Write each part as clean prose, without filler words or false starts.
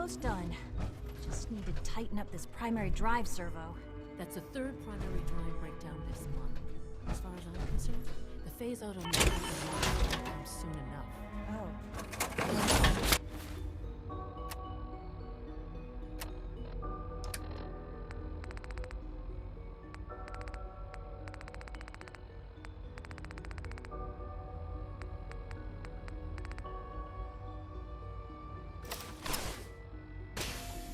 Almost done. Just need to tighten up this primary drive servo. That's the third primary drive breakdown this month. As far as I'm concerned, the phase-out on the will come soon enough. Oh.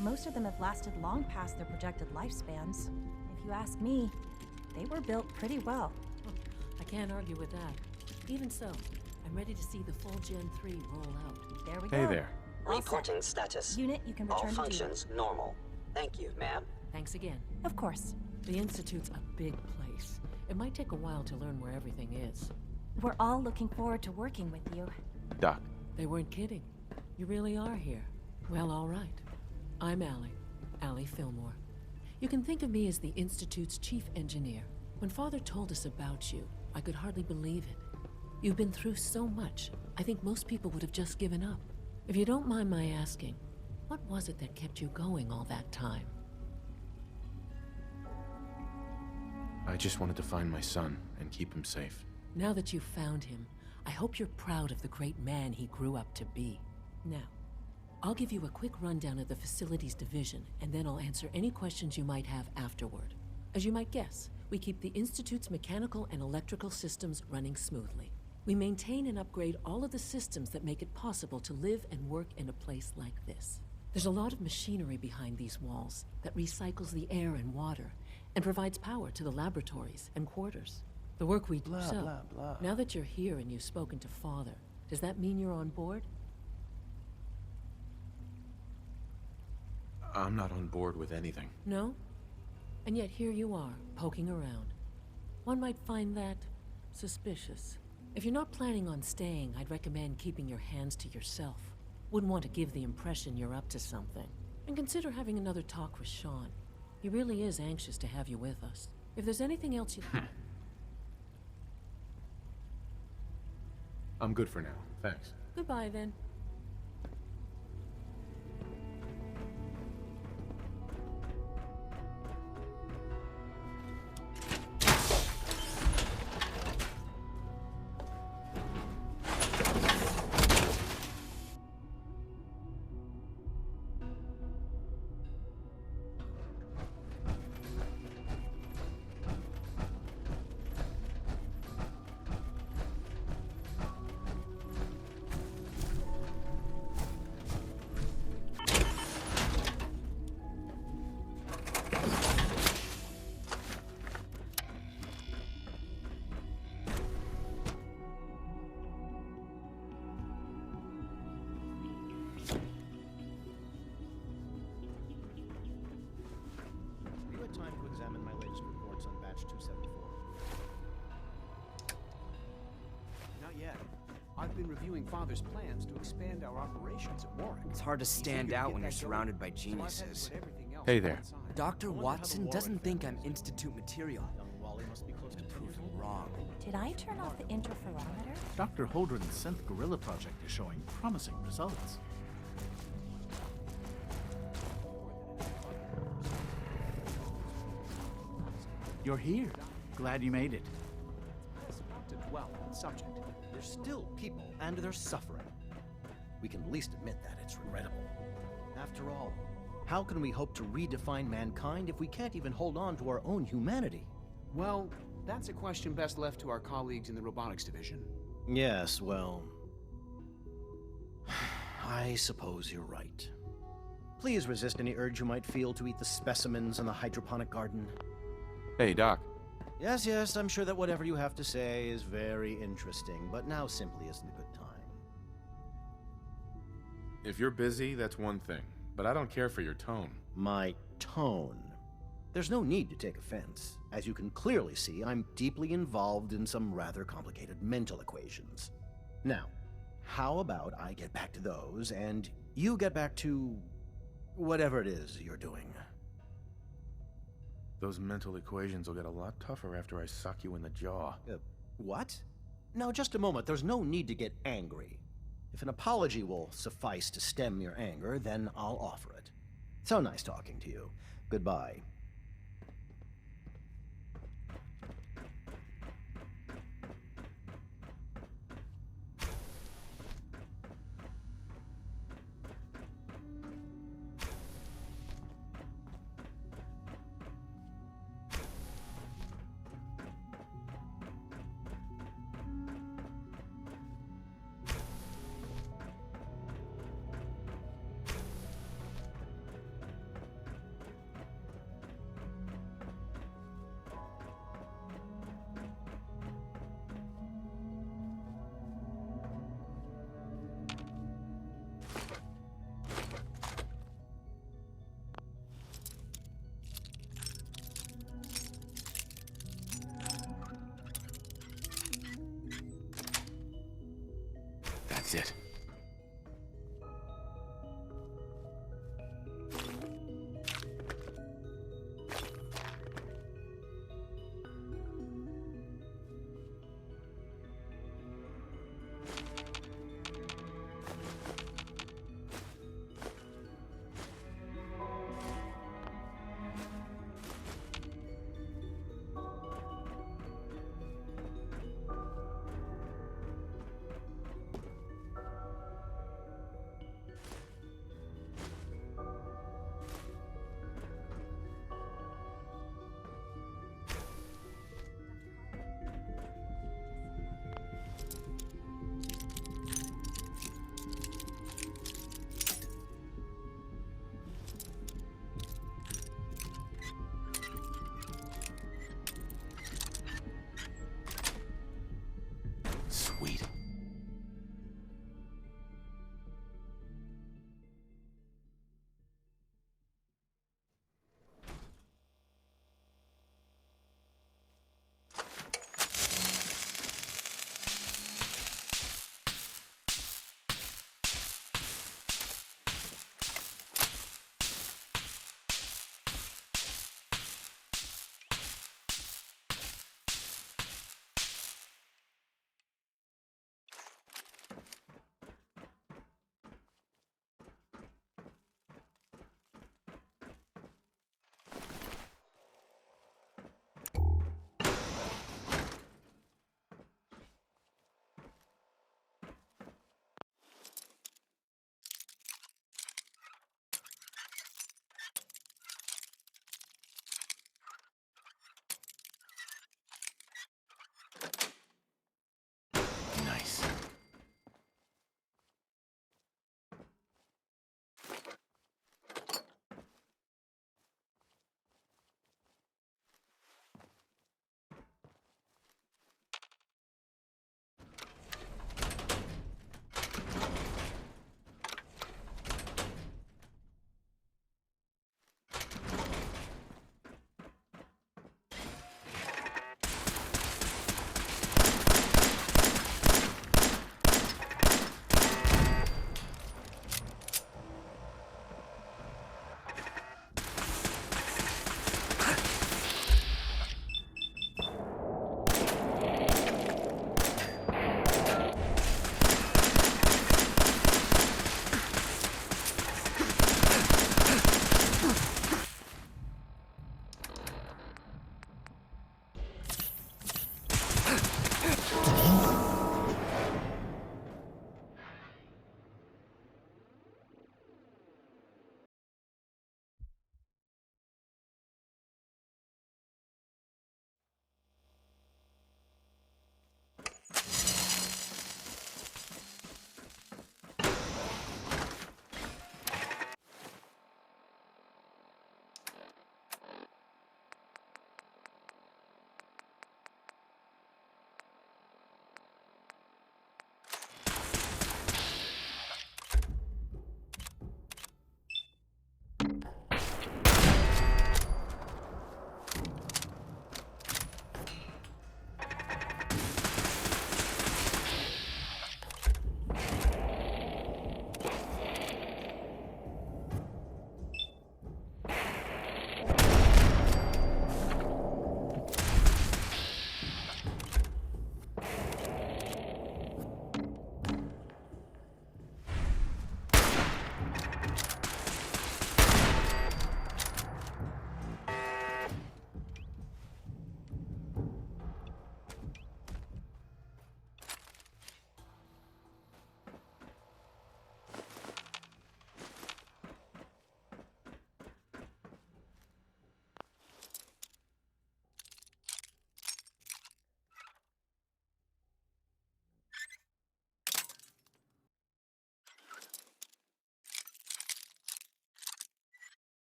Most of them have lasted long past their projected lifespans. If you ask me, they were built pretty well. I can't argue with that. Even so, I'm ready to see the full Gen 3 roll out. There we go. Hey there. All set. Reporting status. Unit, you can All return to duty. functions normal. Thank you, ma'am. Thanks again. Of course. The Institute's a big place. It might take a while to learn where everything is. We're all looking forward to working with you. Doc. They weren't kidding. You really are here. Well, all right. I'm Allie Fillmore. You can think of me as the Institute's chief engineer. When Father told us about you, I could hardly believe it. You've been through so much, I think most people would have just given up. If you don't mind my asking, what was it that kept you going all that time? I just wanted to find my son and keep him safe. Now that you've found him, I hope you're proud of the great man he grew up to be. Now, I'll give you a quick rundown of the facilities division, and then I'll answer any questions you might have afterward. As you might guess, we keep the Institute's mechanical and electrical systems running smoothly. We maintain and upgrade all of the systems that make it possible to live and work in a place like this. There's a lot of machinery behind these walls that recycles the air and water and provides power to the laboratories and quarters. The work we do. Now that you're here and you've spoken to Father, does that mean you're on board? I'm not on board with anything. No? And yet here you are, poking around. One might find that suspicious. If you're not planning on staying, I'd recommend keeping your hands to yourself. Wouldn't want to give the impression you're up to something. And consider having another talk with Sean. He really is anxious to have you with us. If there's anything else you... I'm good for now, thanks. Goodbye, then. Time to examine my latest reports on batch 274. Not yet. I've been reviewing Father's plans to expand our operations at Warwick. It's hard to stand out when you're surrounded by geniuses. Hey there. Dr. Watson doesn't think I'm Institute material. Young Wally must be close to Prove him wrong. Did I turn off the interferometer? Dr. Holdren's Synth Gorilla project is showing promising results. You're here. Glad you made it. Not to dwell on the subject. There's still people, and they're suffering. We can at least admit that it's regrettable. After all, how can we hope to redefine mankind if we can't even hold on to our own humanity? Well, that's a question best left to our colleagues in the robotics division. Yes, well... I suppose you're right. Please resist any urge you might feel to eat the specimens in the hydroponic garden. Hey, Doc. Yes, I'm sure that whatever you have to say is very interesting, but now simply isn't a good time. If you're busy, that's one thing. But I don't care for your tone. My tone. There's no need to take offense. As you can clearly see, I'm deeply involved in some rather complicated mental equations. Now, how about I get back to those, and you get back to whatever it is you're doing. Those mental equations will get a lot tougher after I sock you in the jaw. What? Now, just a moment. There's no need to get angry. If an apology will suffice to stem your anger, then I'll offer it. So nice talking to you. Goodbye. That's it.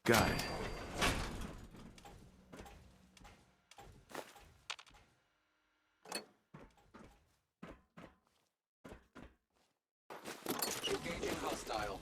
Got it. Engaging hostile.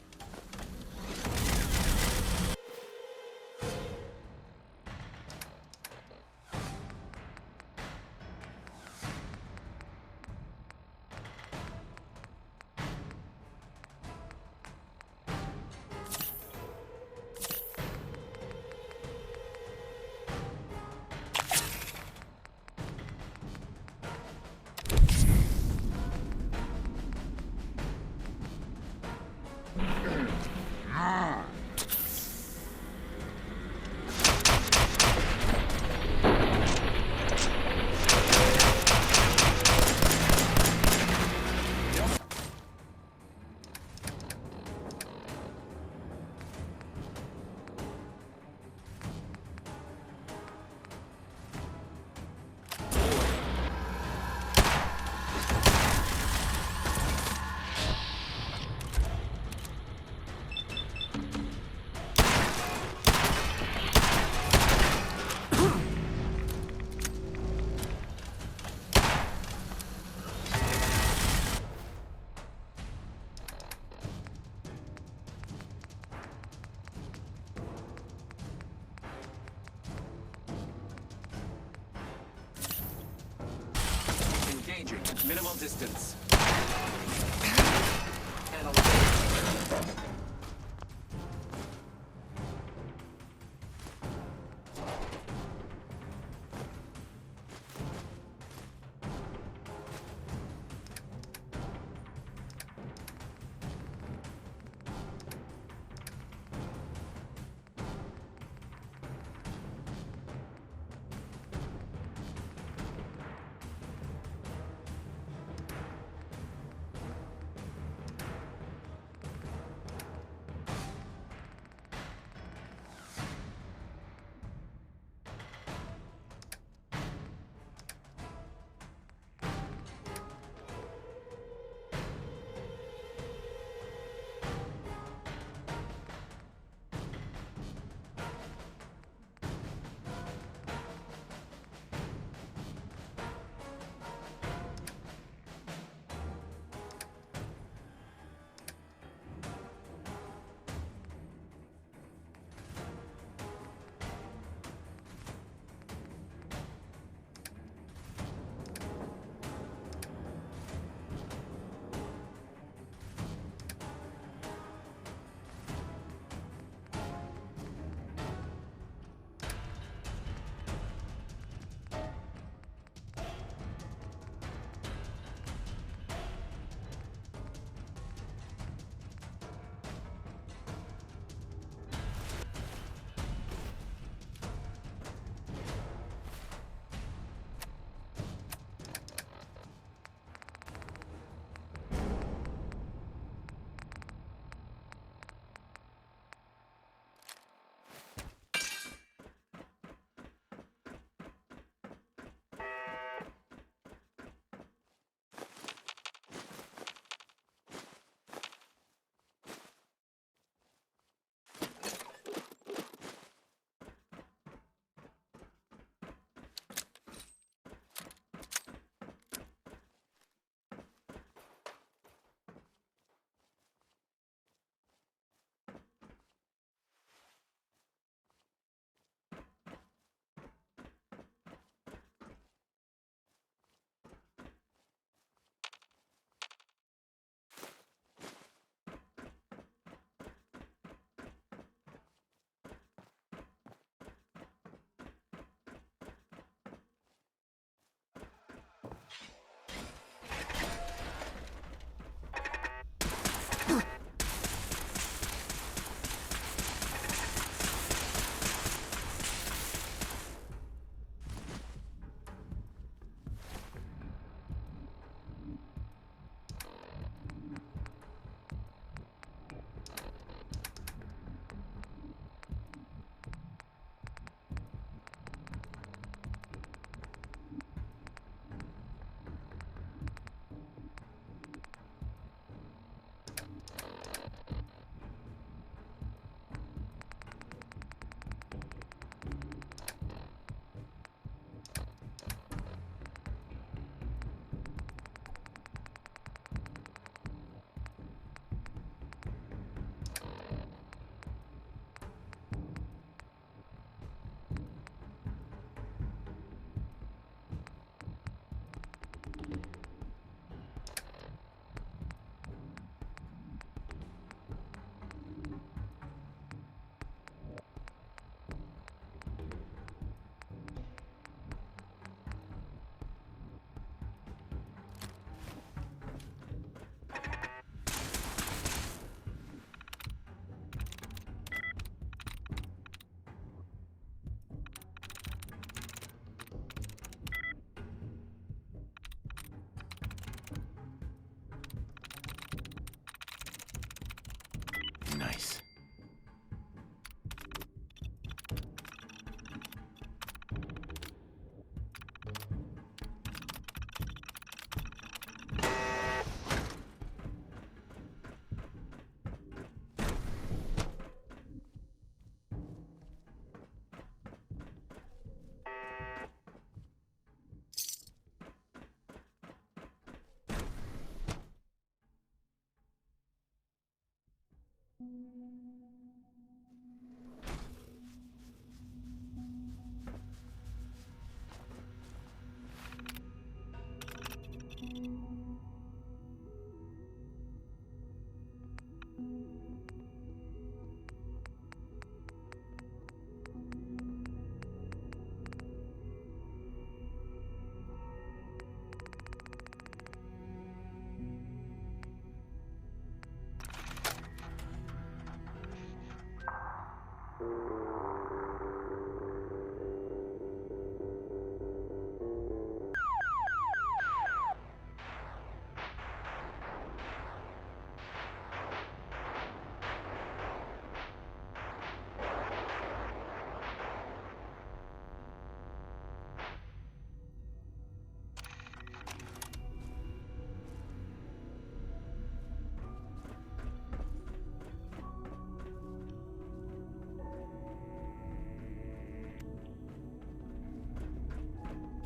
Engaging. Minimal distance. Analyze.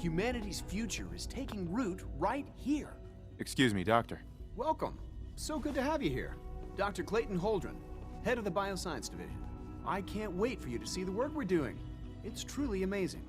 Humanity's future is taking root right here. Excuse me, Doctor. Welcome. So good to have you here. Dr. Clayton Holdren, head of the Bioscience Division. I can't wait for you to see the work we're doing. It's truly amazing.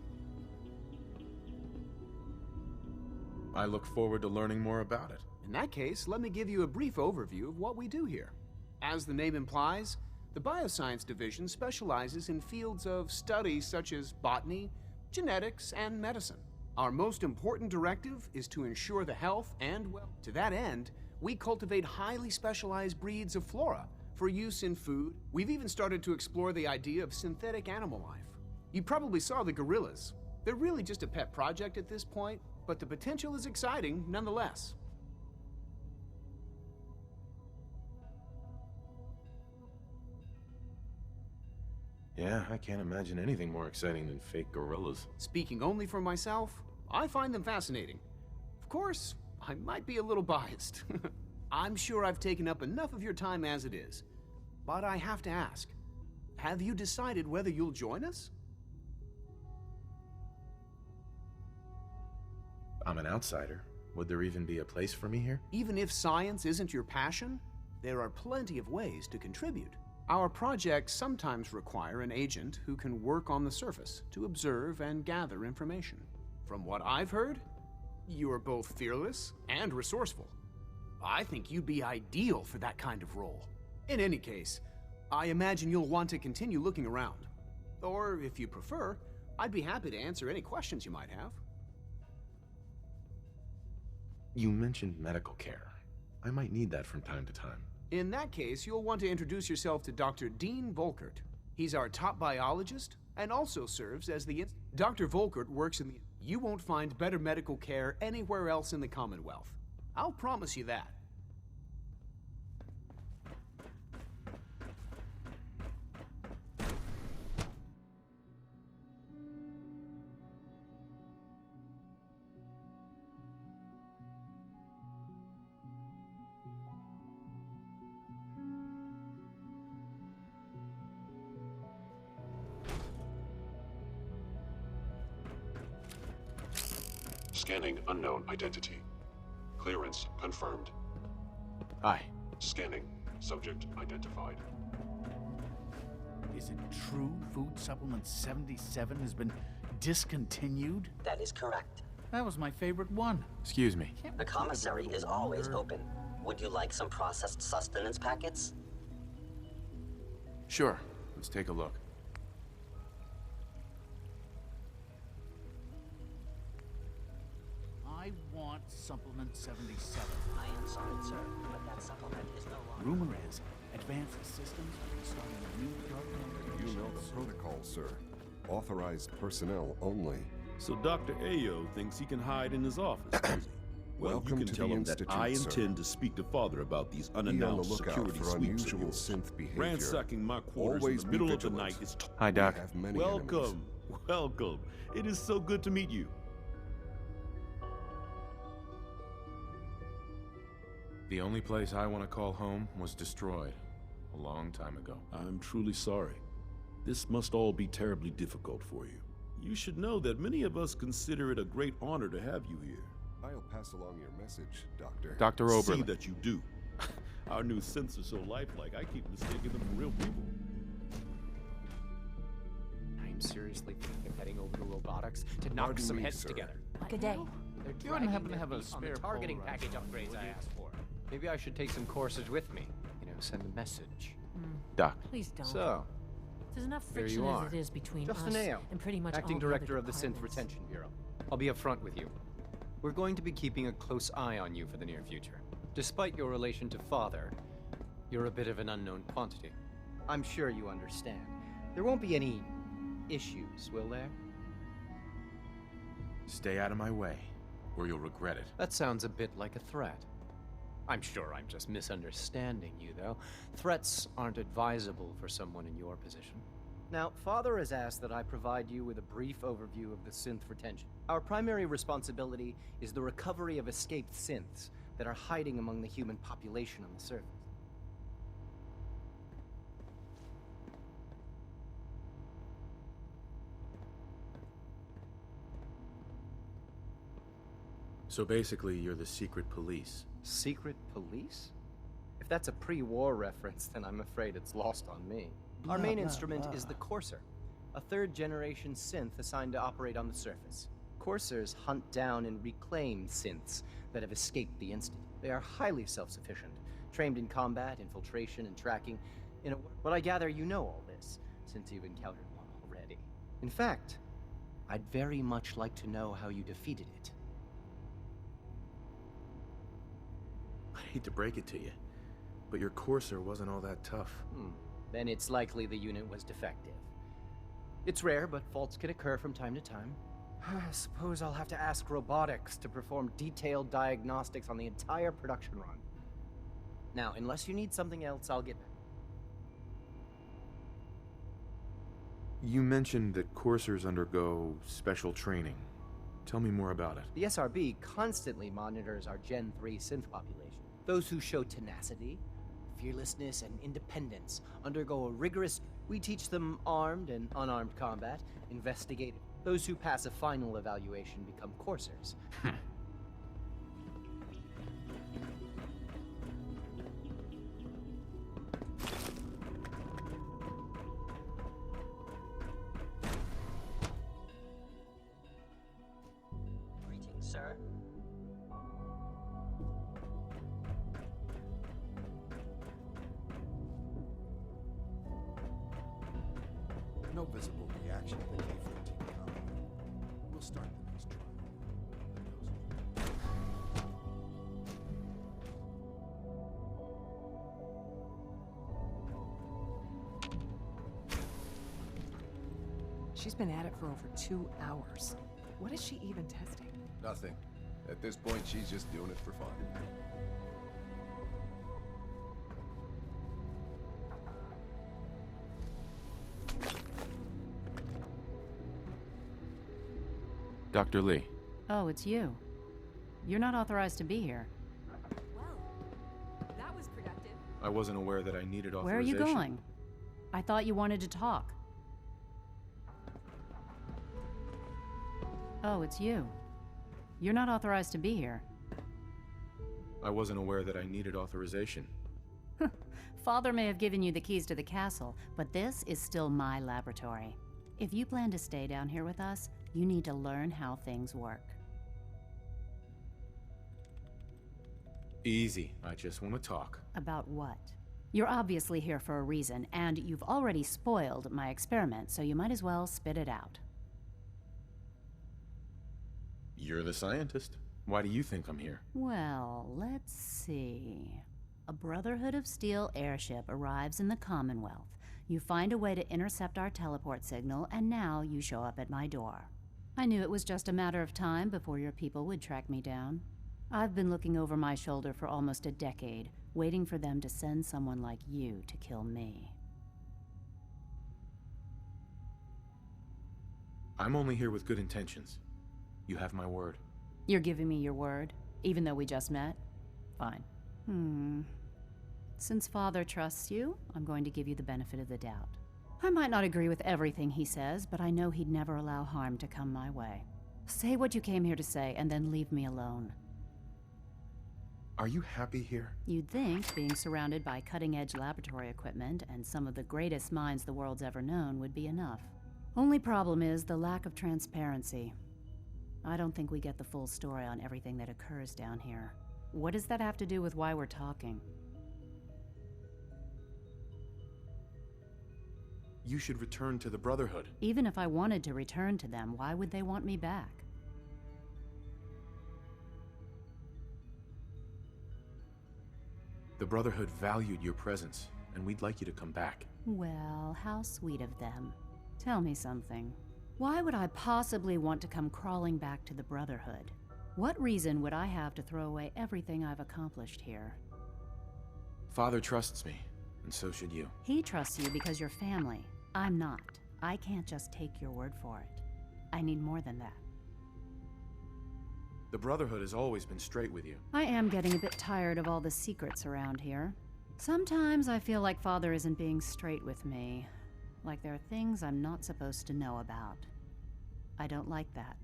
I look forward to learning more about it. In that case, let me give you a brief overview of what we do here. As the name implies, the Bioscience Division specializes in fields of study such as botany, genetics, and medicine. Our most important directive is to ensure the health and well. To that end, we cultivate highly specialized breeds of flora for use in food. We've even started to explore the idea of synthetic animal life. You probably saw the gorillas. They're really just a pet project at this point, but the potential is exciting nonetheless. Yeah, I can't imagine anything more exciting than fake gorillas. Speaking only for myself, I find them fascinating. Of course, I might be a little biased. I'm sure I've taken up enough of your time as it is. But I have to ask, have you decided whether you'll join us? I'm an outsider. Would there even be a place for me here? Even if science isn't your passion, there are plenty of ways to contribute. Our projects sometimes require an agent who can work on the surface to observe and gather information. From what I've heard, you are both fearless and resourceful. I think you'd be ideal for that kind of role. In any case, I imagine you'll want to continue looking around. Or, if you prefer, I'd be happy to answer any questions you might have. You mentioned medical care. I might need that from time to time. In that case, you'll want to introduce yourself to Dr. Dean Volkert. He's our top biologist and also serves as the... Dr. Volkert works in the... You won't find better medical care anywhere else in the Commonwealth. I'll promise you that. Scanning unknown identity. Clearance confirmed. Hi. Scanning. Subject identified. Is it true Food Supplement 77 has been discontinued? That is correct. That was my favorite one. Excuse me. The commissary is always open. Would you like some processed sustenance packets? Sure. Let's take a look. I want Supplement 77. I am sorry, sir, but that supplement is no longer... Rumor is, advanced systems are starting a new drug You know the protocol, sir. Authorized personnel only. So Dr. Ayo thinks he can hide in his office, does he? Well, Welcome you can to tell the him that Institute, I sir. intend to speak to Father about these Be on the unannounced lookout security for sweeps of unusual yours. synth behavior. Ransacking my quarters Always in be the middle of the vigilant. night is... Hi, Doc. We have many enemies. Welcome. Welcome. It is so good to meet you. The only place I want to call home was destroyed a long time ago. I'm truly sorry. This must all be terribly difficult for you. You should know that many of us consider it a great honor to have you here. I'll pass along your message, Doctor. Dr. See Oberlin. that you do. Our new synths are so lifelike, I keep mistaking them for real people. I'm seriously thinking of heading over to robotics to knock Pardon some me, heads sir. together. Good day. They're You wouldn't happen to dragging have their a feet on the spare targeting polarizer, package upgrades would I you? asked for. Maybe I should take some courses with me. You know, send a message. Doc. Please don't. So, There's enough there friction you as are. it is between Justin us Ayo, and pretty much acting all the director other of the Synth departments. Retention Bureau. I'll be upfront with you. We're going to be keeping a close eye on you for the near future. Despite your relation to Father, you're a bit of an unknown quantity. I'm sure you understand. There won't be any issues, will there? Stay out of my way, or you'll regret it. That sounds a bit like a threat. I'm sure I'm just misunderstanding you, though. Threats aren't advisable for someone in your position. Now, Father has asked that I provide you with a brief overview of the synth retention. Our primary responsibility is the recovery of escaped synths that are hiding among the human population on the surface. So basically, you're the secret police. Secret police? If that's a pre-war reference, then I'm afraid it's lost on me. Our main instrument is the Courser, a third-generation synth assigned to operate on the surface. Coursers hunt down and reclaim synths that have escaped the Institute. They are highly self-sufficient, trained in combat, infiltration, and tracking. But I gather you know all this, since you've encountered one already. In fact, I'd very much like to know how you defeated it. I hate to break it to you, but your Courser wasn't all that tough. Then it's likely the unit was defective. It's rare, but faults can occur from time to time. I suppose I'll have to ask robotics to perform detailed diagnostics on the entire production run. Now, unless you need something else, I'll get back. You mentioned that Coursers undergo special training. Tell me more about it. The SRB constantly monitors our Gen 3 synth population. Those who show tenacity, fearlessness, and independence undergo a rigorous... We teach them armed and unarmed combat, investigate. Those who pass a final evaluation become Coursers. Greetings, sir. No visible reaction to the K-14 combat. We'll start the next trial. She's been at it for over 2 hours. What is she even testing? Nothing. At this point, she's just doing it for fun. Dr. Lee. Oh, it's you. You're not authorized to be here. Well, that was productive. I wasn't aware that I needed authorization. Where are you going? I thought you wanted to talk. Oh, it's you. You're not authorized to be here. I wasn't aware that I needed authorization. Father may have given you the keys to the castle, but this is still my laboratory. If you plan to stay down here with us, you need to learn how things work. Easy. I just want to talk. About what? You're obviously here for a reason, and you've already spoiled my experiment, so you might as well spit it out. You're the scientist. Why do you think I'm here? Well, let's see. A Brotherhood of Steel airship arrives in the Commonwealth. You find a way to intercept our teleport signal, and now you show up at my door. I knew it was just a matter of time before your people would track me down. I've been looking over my shoulder for almost a decade, waiting for them to send someone like you to kill me. I'm only here with good intentions. You have my word. You're giving me your word, even though we just met? Fine. Since Father trusts you, I'm going to give you the benefit of the doubt. I might not agree with everything he says, but I know he'd never allow harm to come my way. Say what you came here to say, and then leave me alone. Are you happy here? You'd think being surrounded by cutting-edge laboratory equipment and some of the greatest minds the world's ever known would be enough. Only problem is the lack of transparency. I don't think we get the full story on everything that occurs down here. What does that have to do with why we're talking? You should return to the Brotherhood. Even if I wanted to return to them, why would they want me back? The Brotherhood valued your presence, and we'd like you to come back. Well, how sweet of them. Tell me something. Why would I possibly want to come crawling back to the Brotherhood? What reason would I have to throw away everything I've accomplished here? Father trusts me, and so should you. He trusts you because you're family. I'm not. I can't just take your word for it. I need more than that. The Brotherhood has always been straight with you. I am getting a bit tired of all the secrets around here. Sometimes I feel like Father isn't being straight with me. Like there are things I'm not supposed to know about. I don't like that.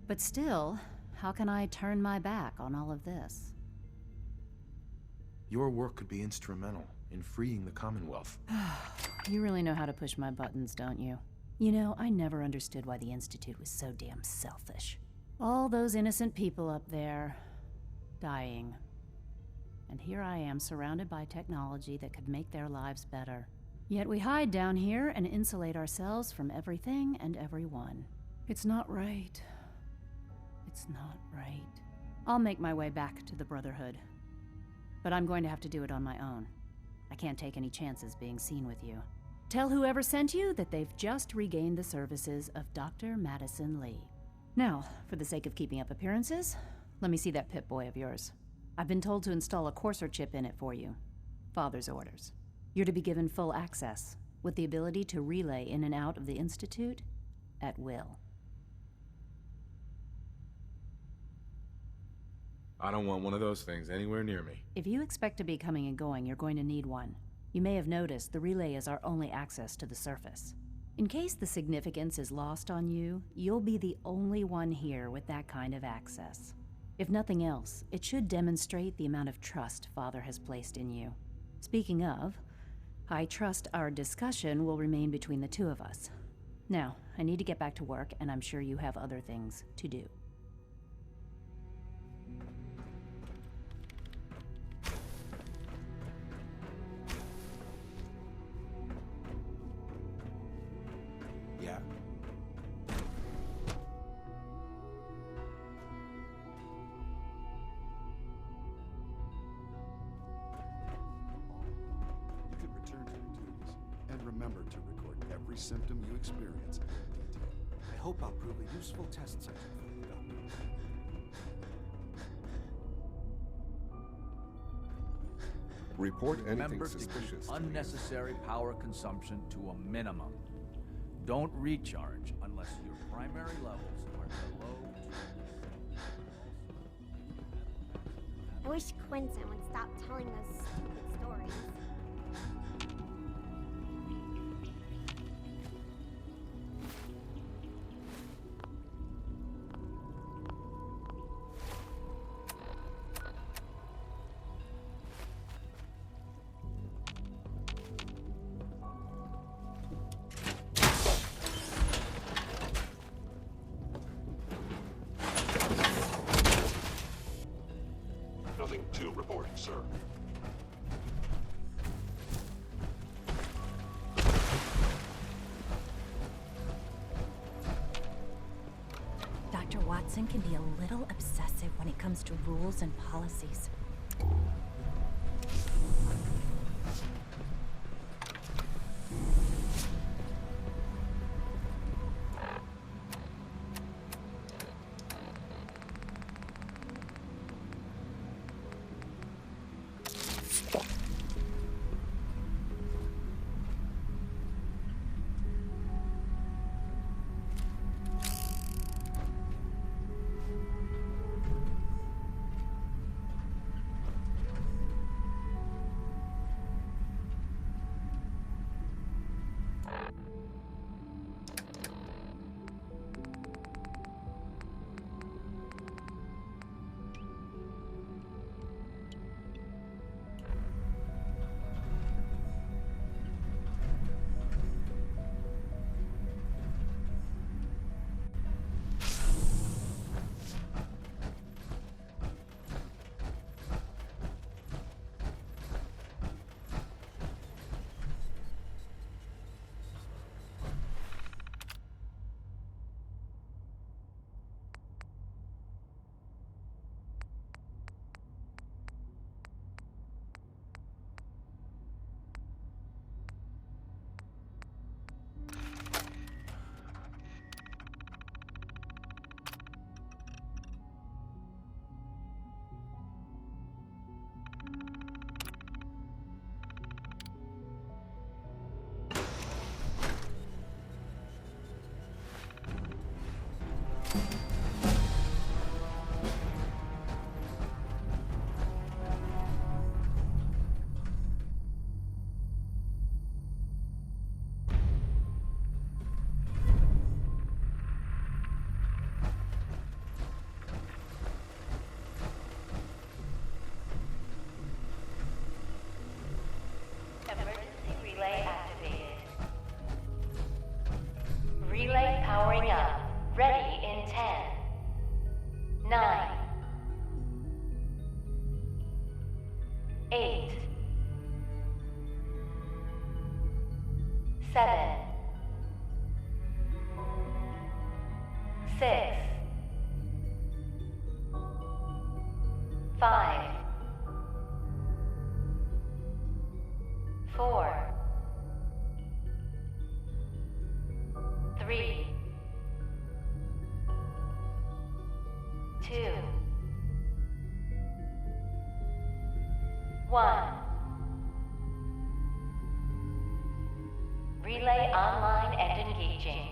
But still, how can I turn my back on all of this? Your work could be instrumental in freeing the Commonwealth. You really know how to push my buttons, don't you? You know, I never understood why the Institute was so damn selfish. All those innocent people up there, dying. And here I am, surrounded by technology that could make their lives better. Yet we hide down here and insulate ourselves from everything and everyone. It's not right. It's not right. I'll make my way back to the Brotherhood. But I'm going to have to do it on my own. I can't take any chances being seen with you. Tell whoever sent you that they've just regained the services of Dr. Madison Lee. Now, for the sake of keeping up appearances, let me see that Pip-Boy of yours. I've been told to install a Courser chip in it for you. Father's orders. You're to be given full access, with the ability to relay in and out of the Institute at will. I don't want one of those things anywhere near me. If you expect to be coming and going, you're going to need one. You may have noticed the relay is our only access to the surface. In case the significance is lost on you, you'll be the only one here with that kind of access. If nothing else, it should demonstrate the amount of trust Father has placed in you. Speaking of, I trust our discussion will remain between the two of us. Now, I need to get back to work, and I'm sure you have other things to do. Yeah. You can return to your duties, and remember to record every symptom you experience in detail. I hope I'll prove a useful test subject for you, Doctor. Report anything Remember to suspicious. keep unnecessary power consumption to a minimum. Don't recharge unless your primary levels are below. I wish Quentin would stop telling those stupid stories. Nothing to report, sir. Dr. Watson can be a little obsessive when it comes to rules and policies. 6, 5, 4, 3, 2, 1. Relay online and engaging.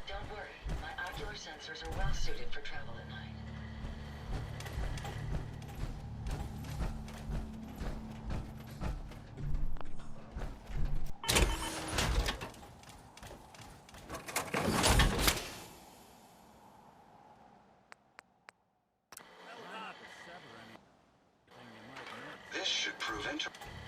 Don't worry, my ocular sensors are well suited for travel at night. This should prove interesting.